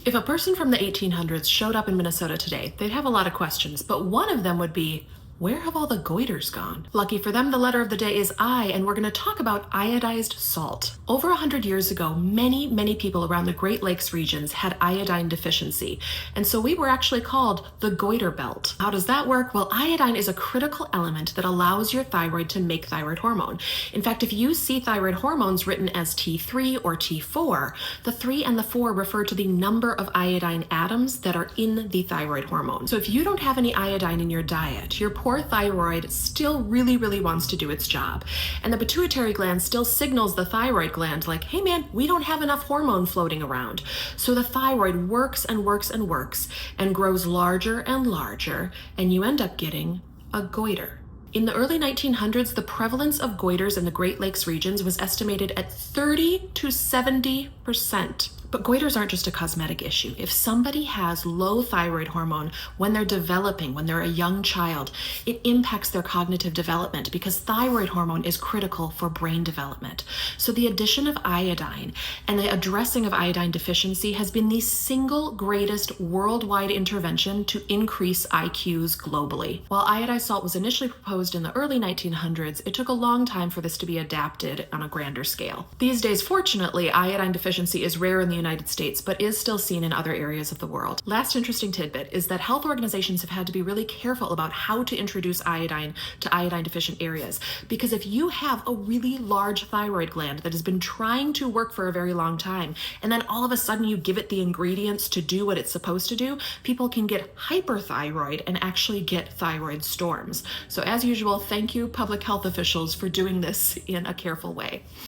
If a person from the 1800s showed up in Minnesota today, they'd have a lot of questions, but one of them would be, where have all the goiters gone? Lucky for them, the letter of the day is I, and we're going to talk about iodized salt. Over 100 years ago, many people around the Great Lakes regions had iodine deficiency, and so we were actually called the goiter belt. How does that work? Well, iodine is a critical element that allows your thyroid to make thyroid hormone. In fact, if you see thyroid hormones written as T3 or T4, the 3 and the 4 refer to the number of iodine atoms that are in the thyroid hormone. So if you don't have any iodine in your diet, your poor thyroid still really wants to do its job. And the pituitary gland still signals the thyroid gland like, hey man, we don't have enough hormone floating around. So the thyroid works and grows larger and larger, and you end up getting a goiter. In the early 1900s, the prevalence of goiters in the Great Lakes regions was estimated at 30 to 70%. But goiters aren't just a cosmetic issue. If somebody has low thyroid hormone when they're developing, when they're a young child, it impacts their cognitive development because thyroid hormone is critical for brain development. So the addition of iodine and the addressing of iodine deficiency has been the single greatest worldwide intervention to increase IQs globally. While iodized salt was initially proposed in the early 1900s, it took a long time for this to be adapted on a grander scale. These days, fortunately, iodine deficiency is rare in the United States, but is still seen in other areas of the world. Last interesting tidbit is that health organizations have had to be really careful about how to introduce iodine to iodine deficient areas, because if you have a really large thyroid gland that has been trying to work for a very long time, and then all of a sudden you give it the ingredients to do what it's supposed to do, people can get hyperthyroid and actually get thyroid storms. So as usual, thank you public health officials for doing this in a careful way.